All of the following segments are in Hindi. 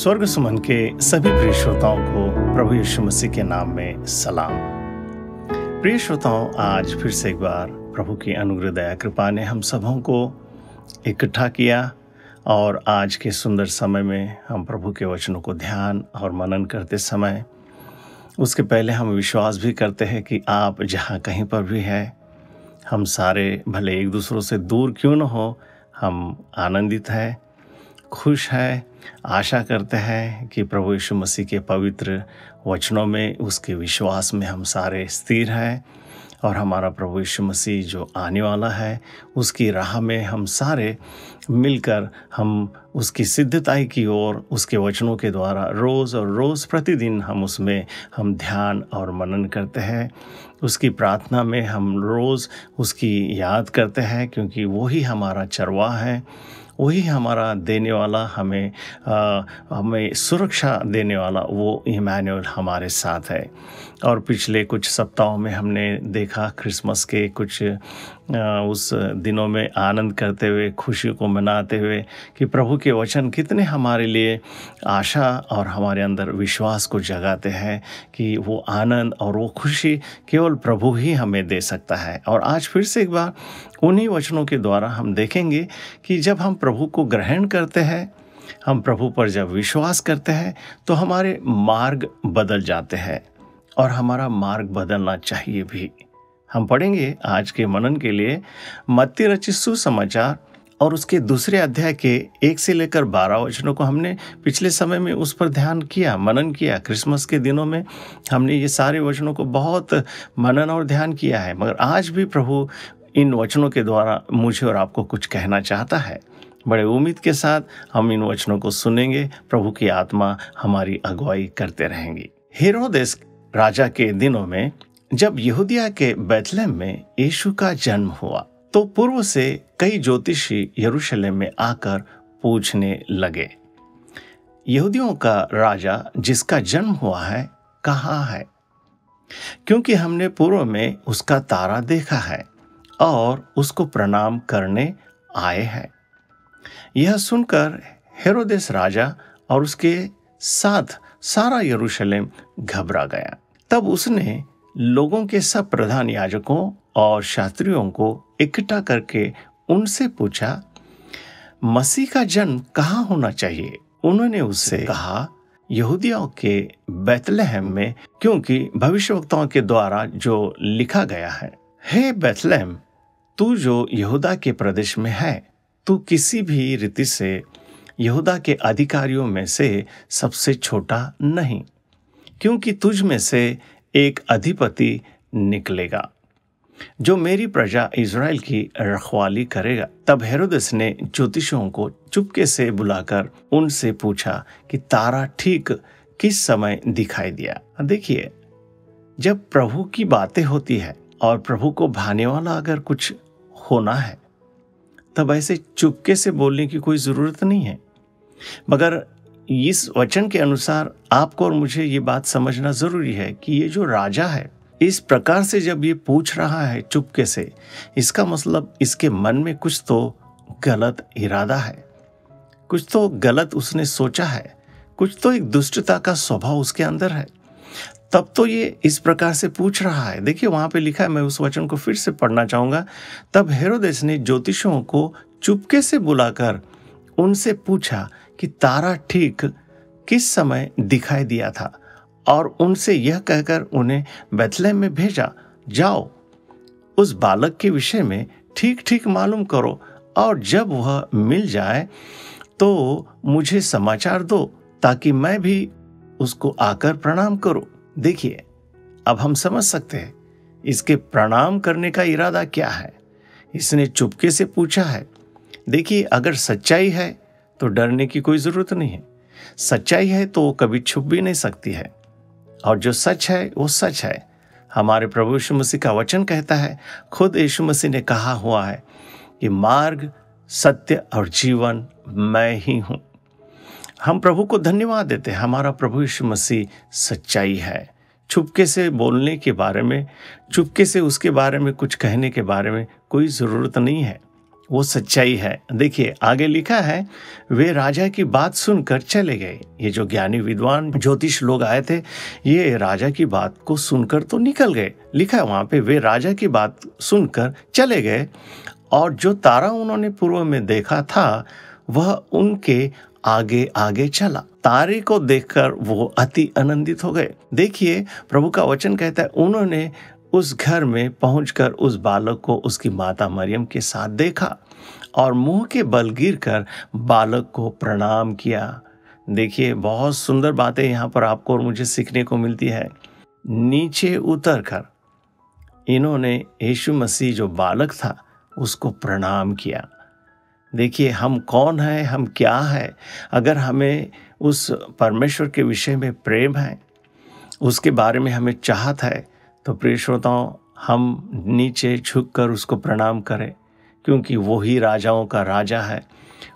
स्वर्ग सुमन के सभी प्रिय श्रोताओं को प्रभु यीशु मसीह के नाम में सलाम। प्रिय श्रोताओं, आज फिर से एक बार प्रभु की अनुग्रह दया कृपा ने हम सबों को इकट्ठा किया और आज के सुंदर समय में हम प्रभु के वचनों को ध्यान और मनन करते समय उसके पहले हम विश्वास भी करते हैं कि आप जहाँ कहीं पर भी हैं, हम सारे भले एक दूसरों से दूर क्यों न हो, हम आनंदित हैं, खुश हैं, आशा करते हैं कि प्रभु यीशु मसीह के पवित्र वचनों में, उसके विश्वास में हम सारे स्थिर हैं और हमारा प्रभु यीशु मसीह जो आने वाला है उसकी राह में हम सारे मिलकर हम उसकी सिद्धताई की ओर उसके वचनों के द्वारा रोज़ प्रतिदिन हम उसमें हम ध्यान और मनन करते हैं। उसकी प्रार्थना में हम रोज़ उसकी याद करते हैं, क्योंकि वही हमारा चरवाहा है, वही हमारा देने वाला, हमें सुरक्षा देने वाला, वो इमैनुएल हमारे साथ है। और पिछले कुछ सप्ताहों में हमने देखा क्रिसमस के कुछ उस दिनों में आनंद करते हुए, खुशी को मनाते हुए कि प्रभु के वचन कितने हमारे लिए आशा और हमारे अंदर विश्वास को जगाते हैं कि वो आनंद और वो खुशी केवल प्रभु ही हमें दे सकता है। और आज फिर से एक बार उन्हीं वचनों के द्वारा हम देखेंगे कि जब हम प्रभु को ग्रहण करते हैं, हम प्रभु पर जब विश्वास करते हैं तो हमारे मार्ग बदल जाते हैं और हमारा मार्ग बदलना चाहिए भी। हम पढ़ेंगे आज के मनन के लिए मत्ती रचित सुसमाचार और उसके दूसरे अध्याय के 1 से लेकर 12 वचनों को हमने पिछले समय में उस पर ध्यान किया, मनन किया। क्रिसमस के दिनों में हमने ये सारे वचनों को बहुत मनन और ध्यान किया है, मगर आज भी प्रभु इन वचनों के द्वारा मुझे और आपको कुछ कहना चाहता है। बड़े उम्मीद के साथ हम इन वचनों को सुनेंगे। प्रभु की आत्मा हमारी अगुवाई करते रहेंगी। हेरोदेस राजा के दिनों में जब यहूदिया के बैतलहम में यीशु का जन्म हुआ तो पूर्व से कई ज्योतिषी यरूशलेम में आकर पूछने लगे, यहूदियों का राजा जिसका जन्म हुआ है कहाँ है? क्योंकि हमने पूर्व में उसका तारा देखा है और उसको प्रणाम करने आए हैं। यह सुनकर हेरोदेस राजा और उसके साथ सारा यरूशलेम घबरा गया। तब उसने लोगों के सब प्रधान याजकों और शास्त्रियों को इकट्ठा करके उनसे पूछा, मसीह का जन्म कहाँ होना चाहिए? उन्होंने उससे कहा, यहूदियों के बैतलहम में, क्योंकि भविष्यवक्ताओं के द्वारा जो लिखा गया है, हे बैतलहम, तू जो यहूदा के प्रदेश में है, तू किसी भी रीति से यहूदा के अधिकारियों में से सबसे छोटा नहीं, क्योंकि तुझ में से एक अधिपति निकलेगा जो मेरी प्रजा इज़राइल की रखवाली करेगा। तब हेरोदेस ने ज्योतिषियों को चुपके से बुलाकर उनसे पूछा कि तारा ठीक किस समय दिखाई दिया। देखिए, जब प्रभु की बातें होती है और प्रभु को भाने वाला अगर कुछ होना है तब ऐसे चुपके से बोलने की कोई ज़रूरत नहीं है। मगर इस वचन के अनुसार आपको और मुझे ये बात समझना ज़रूरी है कि ये जो राजा है, इस प्रकार से जब ये पूछ रहा है चुपके से, इसका मतलब इसके मन में कुछ तो गलत इरादा है, कुछ तो गलत उसने सोचा है, कुछ तो एक दुष्टता का स्वभाव उसके अंदर है, तब तो ये इस प्रकार से पूछ रहा है। देखिए, वहाँ पे लिखा है, मैं उस वचन को फिर से पढ़ना चाहूँगा। तब हेरोदेस ने ज्योतिषियों को चुपके से बुलाकर उनसे पूछा कि तारा ठीक किस समय दिखाई दिया था, और उनसे यह कहकर उन्हें बैतलहम में भेजा, जाओ उस बालक के विषय में ठीक ठीक मालूम करो, और जब वह मिल जाए तो मुझे समाचार दो, ताकि मैं भी उसको आकर प्रणाम करूं। देखिए, अब हम समझ सकते हैं इसके प्रणाम करने का इरादा क्या है। इसने चुपके से पूछा है। देखिए, अगर सच्चाई है तो डरने की कोई ज़रूरत नहीं है। सच्चाई है तो वो कभी छुप भी नहीं सकती है, और जो सच है वो सच है। हमारे प्रभु यीशु मसीह का वचन कहता है, खुद यीशु मसीह ने कहा हुआ है कि मार्ग, सत्य और जीवन मैं ही हूँ। हम प्रभु को धन्यवाद देते हैं। हमारा प्रभु यीशु मसीह सच्चाई है। चुपके से बोलने के बारे में, चुपके से उसके बारे में कुछ कहने के बारे में कोई ज़रूरत नहीं है। वो सच्चाई है। देखिए आगे लिखा है, वे राजा की बात सुनकर चले गए। ये जो ज्ञानी विद्वान ज्योतिष लोग आए थे, ये राजा की बात को सुनकर तो निकल गए। लिखा है वहां पे, वे राजा की बात सुनकर चले गए और जो तारा उन्होंने पूर्व में देखा था वह उनके आगे आगे चला। तारे को देखकर वो अति आनंदित हो गए। देखिए प्रभु का वचन कहता है, उन्होंने उस घर में पहुंचकर उस बालक को उसकी माता मरियम के साथ देखा और मुंह के बल गिरकर बालक को प्रणाम किया। देखिए बहुत सुंदर बातें यहाँ पर आपको और मुझे सीखने को मिलती है। नीचे उतरकर इन्होंने यीशु मसीह जो बालक था उसको प्रणाम किया। देखिए हम कौन है, हम क्या है, अगर हमें उस परमेश्वर के विषय में प्रेम है, उसके बारे में हमें चाहत है, तो प्रिय श्रोताओं हम नीचे झुककर उसको प्रणाम करें, क्योंकि वो ही राजाओं का राजा है,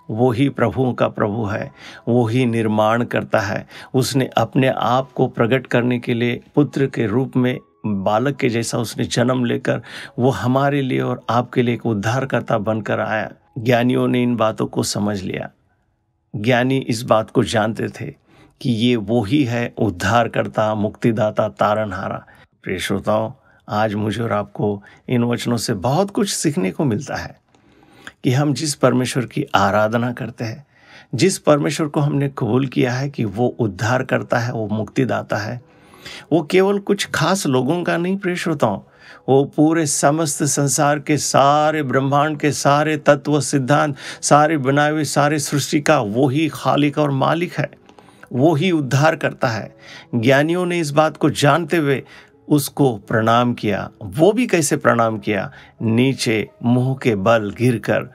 वो ही प्रभुओं का प्रभु है, वो ही निर्माण करता है। उसने अपने आप को प्रकट करने के लिए पुत्र के रूप में बालक के जैसा उसने जन्म लेकर वो हमारे लिए और आपके लिए एक उद्धारकर्ता बनकर आया। ज्ञानियों ने इन बातों को समझ लिया। ज्ञानी इस बात को जानते थे कि ये वो ही है उद्धारकर्ता, मुक्तिदाता, तारनहारा। प्रिय श्रोताओं, आज मुझे और आपको इन वचनों से बहुत कुछ सीखने को मिलता है कि हम जिस परमेश्वर की आराधना करते हैं, जिस परमेश्वर को हमने कबूल किया है कि वो उद्धार करता है, वो मुक्तिदाता है, वो केवल कुछ खास लोगों का नहीं प्रिय श्रोताओं, वो पूरे समस्त संसार के सारे ब्रह्मांड के सारे तत्व सिद्धांत, सारे बनाए हुए सारे सृष्टि का वो ही खालिक और मालिक है, वो ही उद्धार करता है। ज्ञानियों ने इस बात को जानते हुए उसको प्रणाम किया। वो भी कैसे प्रणाम किया? नीचे मुंह के बल गिरकर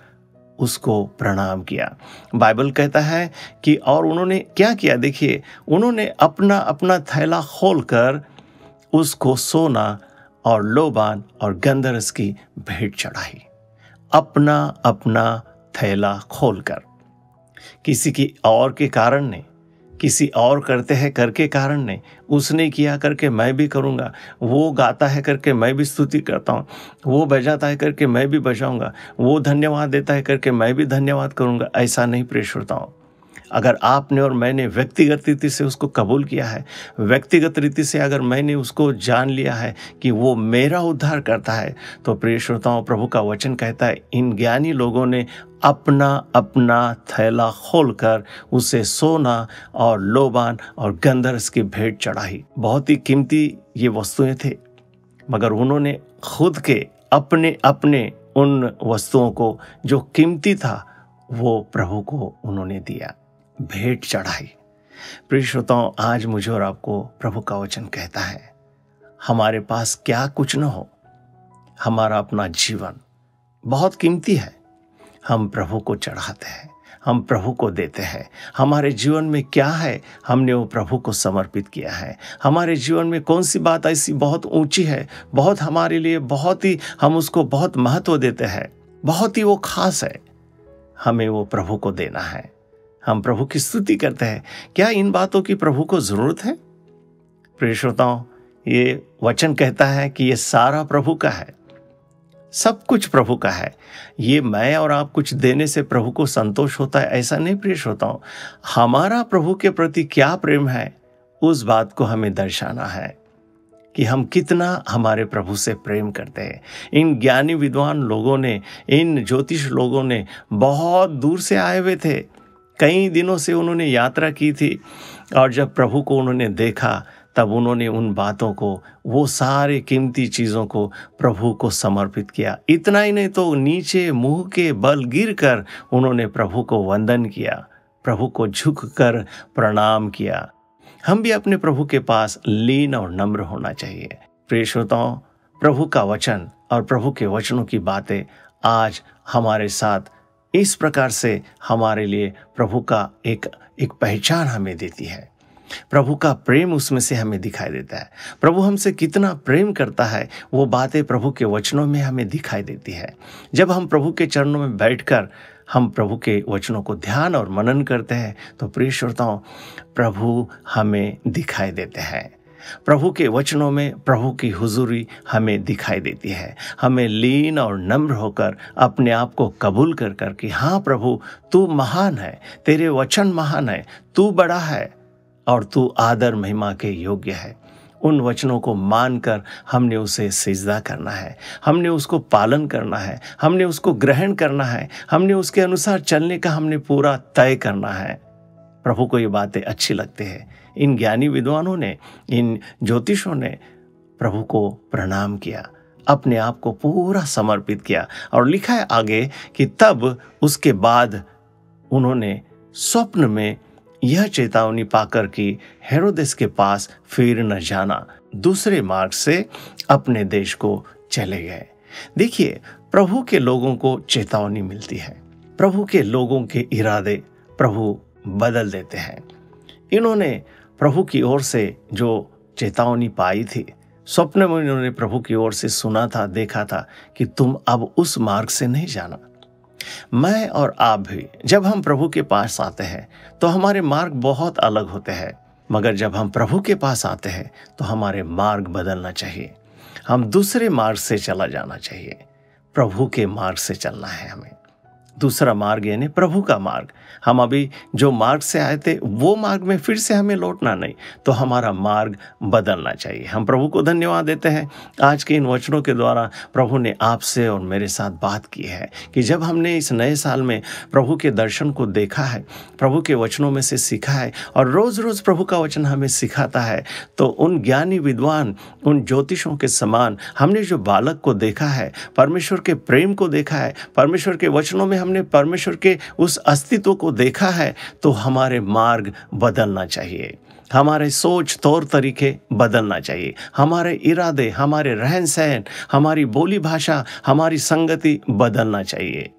उसको प्रणाम किया। बाइबल कहता है कि और उन्होंने क्या किया? देखिए, उन्होंने अपना अपना थैला खोलकर उसको सोना और लोबान और गंधरस की भेंट चढ़ाई। अपना अपना थैला खोलकर, किसी की और के कारण नहीं, किसी और करते हैं करके कारण नहीं, उसने किया करके मैं भी करूँगा, वो गाता है करके मैं भी स्तुति करता हूँ, वो बजाता है करके मैं भी बजाऊँगा, वो धन्यवाद देता है करके मैं भी धन्यवाद करूँगा। ऐसा नहीं प्रिय श्रोताओं। अगर आपने और मैंने व्यक्तिगत रीति से उसको कबूल किया है, व्यक्तिगत रीति से अगर मैंने उसको जान लिया है कि वो मेरा उद्धार करता है, तो प्रिय श्रोताओं प्रभु का वचन कहता है इन ज्ञानी लोगों ने अपना अपना थैला खोलकर उसे सोना और लोबान और गंधरस की भेंट चढ़ाई। बहुत ही कीमती ये वस्तुएं थे, मगर उन्होंने खुद के अपने अपने उन वस्तुओं को जो कीमती था वो प्रभु को उन्होंने दिया, भेंट चढ़ाई। प्रिय श्रोताओं, आज मुझे और आपको प्रभु का वचन कहता है हमारे पास क्या कुछ न हो, हमारा अपना जीवन बहुत कीमती है। हम प्रभु को चढ़ाते हैं, हम प्रभु को देते हैं। हमारे जीवन में क्या है, हमने वो प्रभु को समर्पित किया है। हमारे जीवन में कौन सी बात ऐसी बहुत ऊंची है, बहुत हमारे लिए बहुत ही हम उसको बहुत महत्व देते हैं, बहुत ही वो खास है, हमें वो प्रभु को देना है। हम प्रभु की स्तुति करते हैं। क्या इन बातों की प्रभु को जरूरत है? प्रिय श्रोताओं, ये वचन कहता है कि ये सारा प्रभु का है, सब कुछ प्रभु का है। ये मैं और आप कुछ देने से प्रभु को संतोष होता है, ऐसा नहीं प्रिय श्रोताओं। हमारा प्रभु के प्रति क्या प्रेम है, उस बात को हमें दर्शाना है कि हम कितना हमारे प्रभु से प्रेम करते हैं। इन ज्ञानी विद्वान लोगों ने, इन ज्योतिष लोगों ने बहुत दूर से आए हुए थे, कई दिनों से उन्होंने यात्रा की थी, और जब प्रभु को उन्होंने देखा तब उन्होंने उन बातों को, वो सारे कीमती चीज़ों को प्रभु को समर्पित किया। इतना ही नहीं तो नीचे मुंह के बल गिरकर उन्होंने प्रभु को वंदन किया, प्रभु को झुककर प्रणाम किया। हम भी अपने प्रभु के पास लीन और नम्र होना चाहिए। प्रिय श्रोताओं, प्रभु का वचन और प्रभु के वचनों की बातें आज हमारे साथ इस प्रकार से हमारे लिए प्रभु का एक पहचान हमें देती है। प्रभु का प्रेम उसमें से हमें दिखाई देता है। प्रभु हमसे कितना प्रेम करता है, वो बातें प्रभु के वचनों में हमें दिखाई देती है। जब हम प्रभु के चरणों में बैठकर हम प्रभु के वचनों को ध्यान और मनन करते हैं, तो प्रिय श्रोताओं, प्रभु हमें दिखाई देते हैं। प्रभु के वचनों में प्रभु की हुजूरी हमें दिखाई देती है। हमें लीन और नम्र होकर अपने आप को कबूल कर कर कि हाँ प्रभु, तू महान है, तेरे वचन महान है, तू बड़ा है और तू आदर महिमा के योग्य है। उन वचनों को मानकर हमने उसे सिजदा करना है, हमने उसको पालन करना है, हमने उसको ग्रहण करना है, हमने उसके अनुसार चलने का हमने पूरा तय करना है। प्रभु को ये बातें अच्छी लगती है। इन ज्ञानी विद्वानों ने, इन ज्योतिषों ने प्रभु को प्रणाम किया, अपने आप को पूरा समर्पित किया और लिखा है आगे कि तब उसके बाद उन्होंने स्वप्न में यह चेतावनी पाकर कि हेरोदेस के पास फिर न जाना, दूसरे मार्ग से अपने देश को चले गए। देखिए, प्रभु के लोगों को चेतावनी मिलती है, प्रभु के लोगों के इरादे प्रभु बदल देते हैं। इन्होंने प्रभु की ओर से जो चेतावनी पाई थी, स्वप्न में इन्होंने प्रभु की ओर से सुना था, देखा था कि तुम अब उस मार्ग से नहीं जाना। मैं और आप भी जब हम प्रभु के पास आते हैं तो हमारे मार्ग बहुत अलग होते हैं, मगर जब हम प्रभु के पास आते हैं तो हमारे मार्ग बदलना चाहिए। हम दूसरे मार्ग से चला जाना चाहिए, प्रभु के मार्ग से चलना है हमें। दूसरा मार्ग यानी प्रभु का मार्ग। हम अभी जो मार्ग से आए थे वो मार्ग में फिर से हमें लौटना नहीं, तो हमारा मार्ग बदलना चाहिए। हम प्रभु को धन्यवाद देते हैं। आज के इन वचनों के द्वारा प्रभु ने आपसे और मेरे साथ बात की है कि जब हमने इस नए साल में प्रभु के दर्शन को देखा है, प्रभु के वचनों में से सीखा है और रोज़ रोज़ प्रभु का वचन हमें सिखाता है, तो उन ज्ञानी विद्वान, उन ज्योतिषों के समान हमने जो बालक को देखा है, परमेश्वर के प्रेम को देखा है, परमेश्वर के वचनों में हमने परमेश्वर के उस अस्तित्व को देखा है, तो हमारे मार्ग बदलना चाहिए, हमारे सोच तौर तरीके बदलना चाहिए, हमारे इरादे, हमारे रहन सहन, हमारी बोली भाषा, हमारी संगति बदलना चाहिए,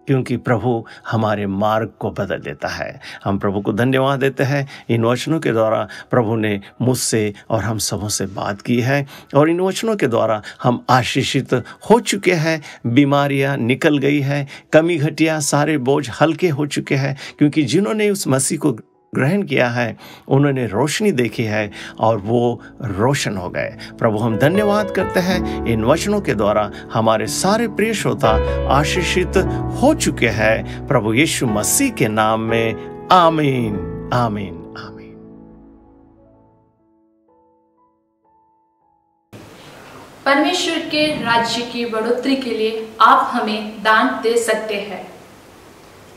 क्योंकि प्रभु हमारे मार्ग को बदल देता है। हम प्रभु को धन्यवाद देते हैं। इन वचनों के द्वारा प्रभु ने मुझसे और हम सबों से बात की है और इन वचनों के द्वारा हम आशीषित हो चुके हैं। बीमारियां निकल गई है, कमी घटिया, सारे बोझ हल्के हो चुके हैं, क्योंकि जिन्होंने उस मसीह को ग्रहण किया है उन्होंने रोशनी देखी है और वो रोशन हो गए। प्रभु हम धन्यवाद करते हैं, इन वचनों के द्वारा हमारे सारे प्रिय श्रोता आशीषित हो चुके हैं। प्रभु यीशु मसीह के नाम में आमीन, आमीन, आमीन। परमेश्वर के राज्य की बढ़ोतरी के लिए आप हमें दान दे सकते हैं।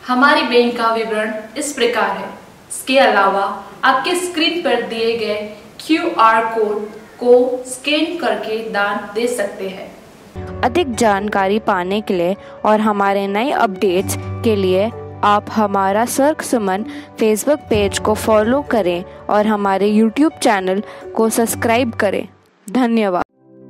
हमारी बैंक का विवरण इस प्रकार है। इसके अलावा आपके स्क्रीन पर दिए गए QR कोड को स्कैन करके दान दे सकते हैं। अधिक जानकारी पाने के लिए और हमारे नए अपडेट्स के लिए आप हमारा सर्क सुमन फेसबुक पेज को फॉलो करें और हमारे YouTube चैनल को सब्सक्राइब करें। धन्यवाद।